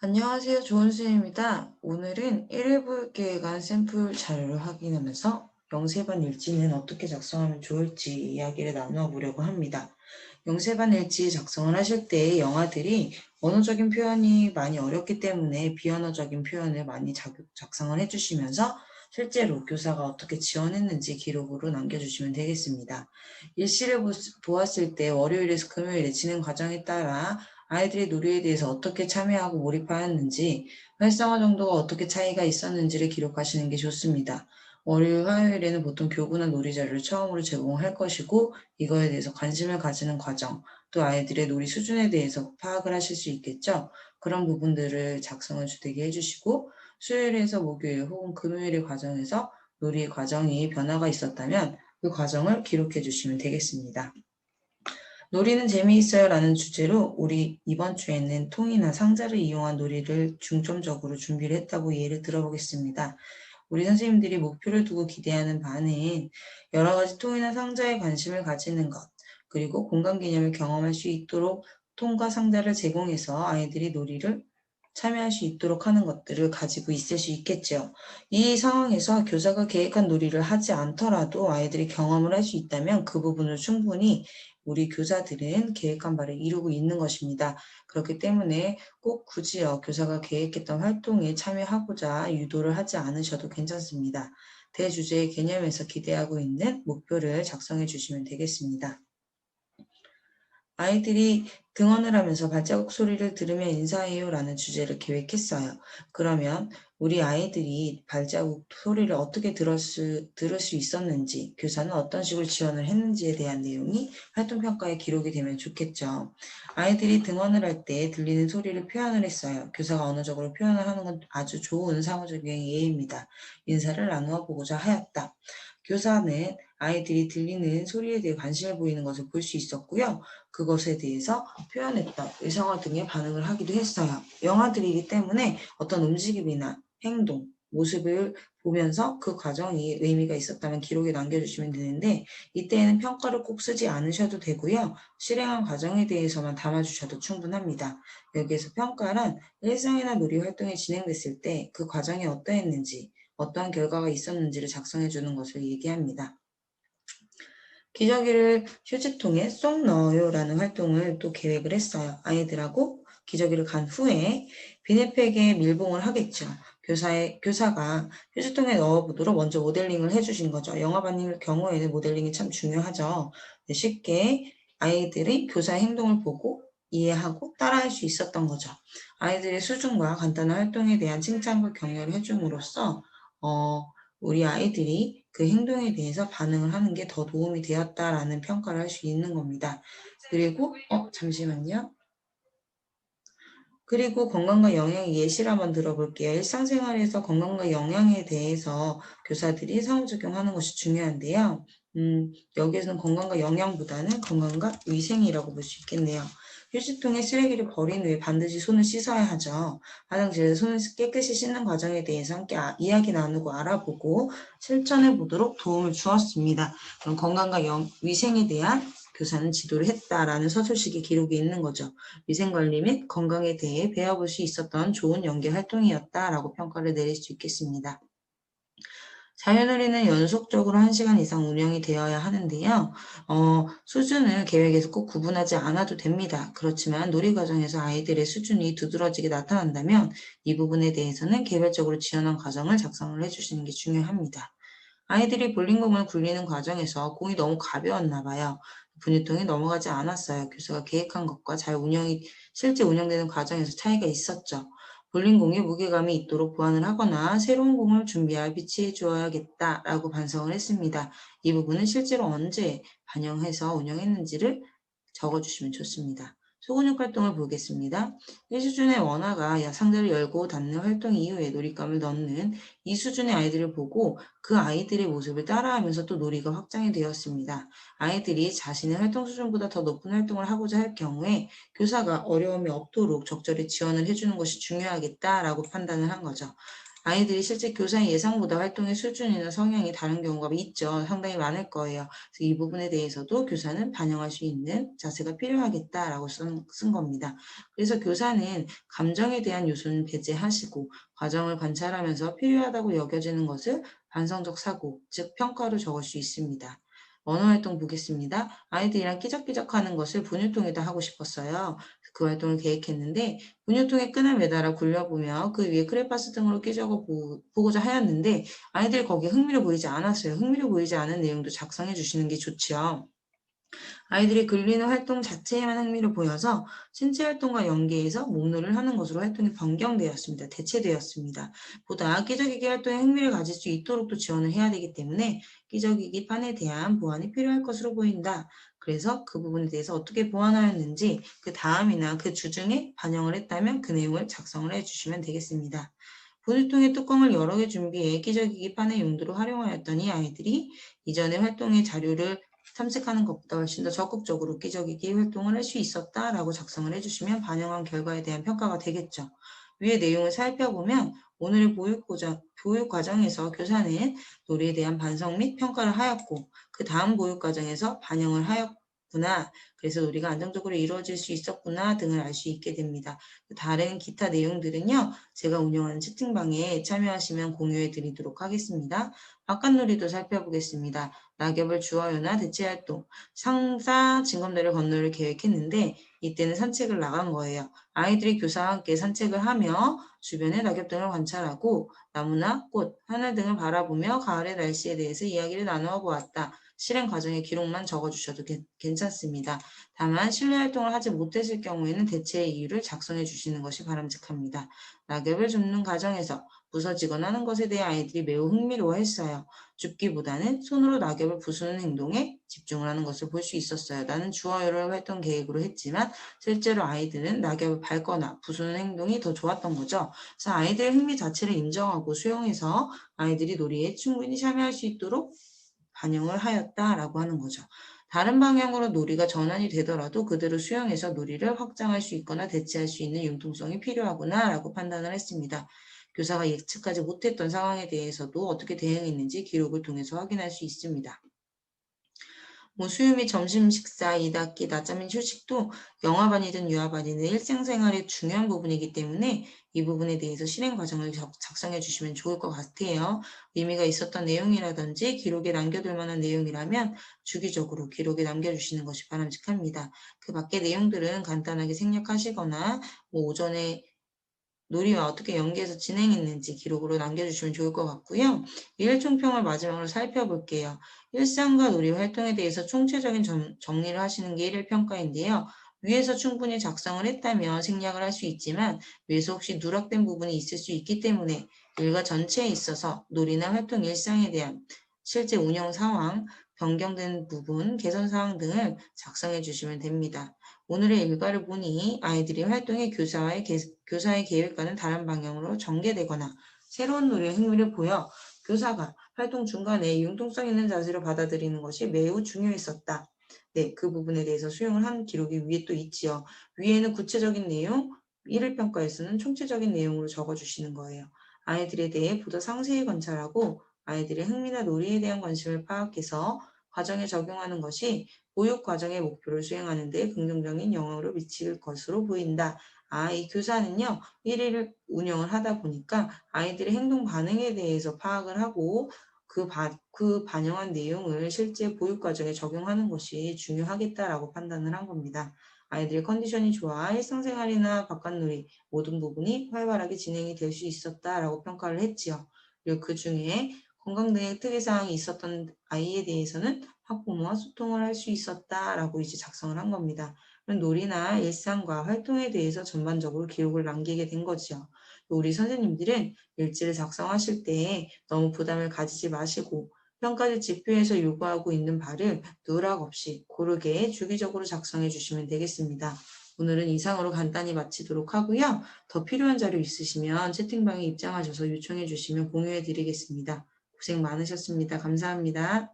안녕하세요. 조은수입니다. 오늘은 1회 계획안 샘플 자료를 확인하면서 영세반 일지는 어떻게 작성하면 좋을지 이야기를 나누어 보려고 합니다. 영세반 일지 작성을 하실 때 영아들이 언어적인 표현이 많이 어렵기 때문에 비언어적인 표현을 많이 작성을 해주시면서 실제로 교사가 어떻게 지원했는지 기록으로 남겨주시면 되겠습니다. 일시를 보았을 때 월요일에서 금요일에 진행 과정에 따라 아이들의 놀이에 대해서 어떻게 참여하고 몰입하였는지, 활성화 정도가 어떻게 차이가 있었는지를 기록하시는 게 좋습니다. 월요일, 화요일에는 보통 교구나 놀이 자료를 처음으로 제공할 것이고, 이거에 대해서 관심을 가지는 과정, 또 아이들의 놀이 수준에 대해서 파악을 하실 수 있겠죠. 그런 부분들을 작성을 주되게 해주시고, 수요일에서 목요일 혹은 금요일의 과정에서 놀이의 과정이 변화가 있었다면 그 과정을 기록해 주시면 되겠습니다. 놀이는 재미있어요 라는 주제로 우리 이번 주에는 통이나 상자를 이용한 놀이를 중점적으로 준비를 했다고 예를 들어보겠습니다. 우리 선생님들이 목표를 두고 기대하는 바는 여러 가지 통이나 상자에 관심을 가지는 것, 그리고 공간 개념을 경험할 수 있도록 통과 상자를 제공해서 아이들이 놀이를 참여할 수 있도록 하는 것들을 가지고 있을 수 있겠죠. 이 상황에서 교사가 계획한 놀이를 하지 않더라도 아이들이 경험을 할 수 있다면 그 부분을 충분히 우리 교사들은 계획한 바를 이루고 있는 것입니다. 그렇기 때문에 꼭 굳이요, 교사가 계획했던 활동에 참여하고자 유도를 하지 않으셔도 괜찮습니다. 대주제의 개념에서 기대하고 있는 목표를 작성해 주시면 되겠습니다. 아이들이 등원을 하면서 발자국 소리를 들으며 인사해요 라는 주제를 계획했어요. 그러면 우리 아이들이 발자국 소리를 어떻게 들을 수 있었는지, 교사는 어떤 식으로 지원을 했는지에 대한 내용이 활동평가에 기록이 되면 좋겠죠. 아이들이 등원을 할 때 들리는 소리를 표현을 했어요. 교사가 언어적으로 표현을 하는 건 아주 좋은 상호작용 예입니다. 인사를 나누어 보고자 하였다. 교사는 아이들이 들리는 소리에 대해 관심을 보이는 것을 볼 수 있었고요. 그것에 대해서 표현했던 의상어 등의 반응을 하기도 했어요. 영화들이기 때문에 어떤 움직임이나 행동, 모습을 보면서 그 과정이 의미가 있었다면 기록에 남겨주시면 되는데 이때에는 평가를 꼭 쓰지 않으셔도 되고요. 실행한 과정에 대해서만 담아주셔도 충분합니다. 여기에서 평가란 일상이나 놀이 활동이 진행됐을 때 그 과정이 어떠했는지, 어떠한 결과가 있었는지를 작성해주는 것을 얘기합니다. 기저귀를 휴지통에 쏙 넣어요라는 활동을 또 계획을 했어요. 아이들하고 기저귀를 간 후에 비닐팩에 밀봉을 하겠죠. 교사가 휴지통에 넣어보도록 먼저 모델링을 해주신 거죠. 영화반일 경우에는 모델링이 참 중요하죠. 쉽게 아이들이 교사의 행동을 보고 이해하고 따라할 수 있었던 거죠. 아이들의 수준과 간단한 활동에 대한 칭찬과 격려를 해줌으로써 우리 아이들이 그 행동에 대해서 반응을 하는 게 더 도움이 되었다라는 평가를 할 수 있는 겁니다. 그리고 잠시만요. 그리고 건강과 영양의 예시를 한번 들어볼게요. 일상생활에서 건강과 영양에 대해서 교사들이 상호작용하는 것이 중요한데요. 여기에서는 건강과 영양보다는 건강과 위생이라고 볼 수 있겠네요. 휴지통에 쓰레기를 버린 후에 반드시 손을 씻어야 하죠. 화장실에서 손을 깨끗이 씻는 과정에 대해서 함께 이야기 나누고 알아보고 실천해 보도록 도움을 주었습니다. 그럼 건강과 위생에 대한 교사는 지도를 했다라는 서술식의 기록이 있는 거죠. 위생관리 및 건강에 대해 배워볼 수 있었던 좋은 연계 활동이었다라고 평가를 내릴 수 있겠습니다. 자유놀이는 연속적으로 1시간 이상 운영이 되어야 하는데요. 수준을 계획에서 꼭 구분하지 않아도 됩니다. 그렇지만 놀이 과정에서 아이들의 수준이 두드러지게 나타난다면 이 부분에 대해서는 개별적으로 지원한 과정을 작성을 해주시는 게 중요합니다. 아이들이 볼링공을 굴리는 과정에서 공이 너무 가벼웠나 봐요. 분유통이 넘어가지 않았어요. 교사가 계획한 것과 실제 운영되는 과정에서 차이가 있었죠. 볼링공에 무게감이 있도록 보완을 하거나 새로운 공을 준비하여 비치해 주어야겠다라고 반성을 했습니다. 이 부분은 실제로 언제 반영해서 운영했는지를 적어주시면 좋습니다. 소근육 활동을 보겠습니다. 1수준의 원화가 상자를 열고 닫는 활동 이후에 놀잇감을 넣는 이 수준의 아이들을 보고 그 아이들의 모습을 따라하면서 또 놀이가 확장이 되었습니다. 아이들이 자신의 활동 수준보다 더 높은 활동을 하고자 할 경우에 교사가 어려움이 없도록 적절히 지원을 해주는 것이 중요하겠다라고 판단을 한 거죠. 아이들이 실제 교사의 예상보다 활동의 수준이나 성향이 다른 경우가 있죠. 상당히 많을 거예요. 그래서 이 부분에 대해서도 교사는 반영할 수 있는 자세가 필요하겠다라고 쓴 겁니다. 그래서 교사는 감정에 대한 요소는 배제하시고 과정을 관찰하면서 필요하다고 여겨지는 것을 반성적 사고, 즉 평가로 적을 수 있습니다. 언어활동 보겠습니다. 아이들이랑 끼적끼적하는 것을 분유통에다 하고 싶었어요. 그 활동을 계획했는데 분유통에 끈을 매달아 굴려보며 그 위에 크레파스 등으로 끼적어 보고자 하였는데 아이들이 거기에 흥미를 보이지 않았어요. 흥미를 보이지 않은 내용도 작성해 주시는 게 좋지요. 아이들이 그리는 활동 자체에만 흥미를 보여서 신체 활동과 연계해서 목놀이를 하는 것으로 활동이 변경되었습니다. 대체되었습니다. 보다 끼적이기 활동에 흥미를 가질 수 있도록 또 지원을 해야 되기 때문에 끼적이기 판에 대한 보완이 필요할 것으로 보인다. 그래서 그 부분에 대해서 어떻게 보완하였는지 그 다음이나 그 주 중에 반영을 했다면 그 내용을 작성을 해주시면 되겠습니다. 분유통의 뚜껑을 여러 개 준비해 끼적이기 판의 용도로 활용하였더니 아이들이 이전의 활동의 자료를 탐색하는 것보다 훨씬 더 적극적으로 끼적이기 활동을 할 수 있었다라고 작성을 해주시면 반영한 결과에 대한 평가가 되겠죠. 위의 내용을 살펴보면 오늘의 교육 과정에서 교사는 놀이에 대한 반성 및 평가를 하였고 그 다음 교육 과정에서 반영을 하였구나. 그래서 놀이가 안정적으로 이루어질 수 있었구나 등을 알 수 있게 됩니다. 다른 기타 내용들은요. 제가 운영하는 채팅방에 참여하시면 공유해 드리도록 하겠습니다. 바깥놀이도 살펴보겠습니다. 낙엽을 주어요나 대체활동, 상사 징검다리를 건너를 계획했는데 이때는 산책을 나간 거예요. 아이들이 교사와 함께 산책을 하며 주변의 낙엽 등을 관찰하고 나무나 꽃, 하늘 등을 바라보며 가을의 날씨에 대해서 이야기를 나누어 보았다. 실행 과정의 기록만 적어주셔도 괜찮습니다. 다만 실내 활동을 하지 못했을 경우에는 대체의 이유를 작성해 주시는 것이 바람직합니다. 낙엽을 줍는 과정에서 부서지거나 하는 것에 대해 아이들이 매우 흥미로워했어요. 줍기보다는 손으로 낙엽을 부수는 행동에 집중을 하는 것을 볼 수 있었어요. 나는 주어요를 활동 계획으로 했지만 실제로 아이들은 낙엽을 밟거나 부수는 행동이 더 좋았던 거죠. 그래서 아이들의 흥미 자체를 인정하고 수용해서 아이들이 놀이에 충분히 참여할 수 있도록 반영을 하였다라고 하는 거죠. 다른 방향으로 놀이가 전환이 되더라도 그대로 수용해서 놀이를 확장할 수 있거나 대체할 수 있는 융통성이 필요하구나라고 판단을 했습니다. 교사가 예측하지 못했던 상황에 대해서도 어떻게 대응했는지 기록을 통해서 확인할 수 있습니다. 수유 및 점심 식사, 2학기 낮잠 및 휴식도 영아반이든 유아반이든 일상생활의 중요한 부분이기 때문에 이 부분에 대해서 실행 과정을 작성해 주시면 좋을 것 같아요. 의미가 있었던 내용이라든지 기록에 남겨둘 만한 내용이라면 주기적으로 기록에 남겨주시는 것이 바람직합니다. 그 밖의 내용들은 간단하게 생략하시거나 오전에 놀이와 어떻게 연계해서 진행했는지 기록으로 남겨주시면 좋을 것 같고요. 일총평을 마지막으로 살펴볼게요. 일상과 놀이 활동에 대해서 총체적인 정리를 하시는 게 1일 평가인데요. 위에서 충분히 작성을 했다면 생략을 할 수 있지만 위에서 혹시 누락된 부분이 있을 수 있기 때문에 일과 전체에 있어서 놀이나 활동 일상에 대한 실제 운영 상황, 변경된 부분, 개선 사항 등을 작성해 주시면 됩니다. 오늘의 일과를 보니 아이들이 활동의 교사의 계획과는 다른 방향으로 전개되거나 새로운 놀이에 흥미를 보여 교사가 활동 중간에 융통성 있는 자세로 받아들이는 것이 매우 중요했었다. 네, 그 부분에 대해서 수용을 한 기록이 위에 또 있지요. 위에는 구체적인 내용, 1일 평가에서는 총체적인 내용으로 적어주시는 거예요. 아이들에 대해 보다 상세히 관찰하고 아이들의 흥미나 놀이에 대한 관심을 파악해서 과정에 적용하는 것이 보육 과정의 목표를 수행하는 데 긍정적인 영향을 미칠 것으로 보인다. 이 교사는요, 1일을 운영을 하다 보니까 아이들의 행동 반응에 대해서 파악을 하고 그 반영한 내용을 실제 보육 과정에 적용하는 것이 중요하겠다라고 판단을 한 겁니다. 아이들의 컨디션이 좋아 일상생활이나 바깥놀이 모든 부분이 활발하게 진행이 될 수 있었다라고 평가를 했지요. 그리고 그 중에 건강 등의 특이사항이 있었던 아이에 대해서는 학부모와 소통을 할 수 있었다라고 이제 작성을 한 겁니다. 놀이나 일상과 활동에 대해서 전반적으로 기록을 남기게 된 거죠. 우리 선생님들은 일지를 작성하실 때 너무 부담을 가지지 마시고 평가를 지표에서 요구하고 있는 바를 누락 없이 고르게 주기적으로 작성해 주시면 되겠습니다. 오늘은 이상으로 간단히 마치도록 하고요. 더 필요한 자료 있으시면 채팅방에 입장하셔서 요청해 주시면 공유해 드리겠습니다. 고생 많으셨습니다. 감사합니다.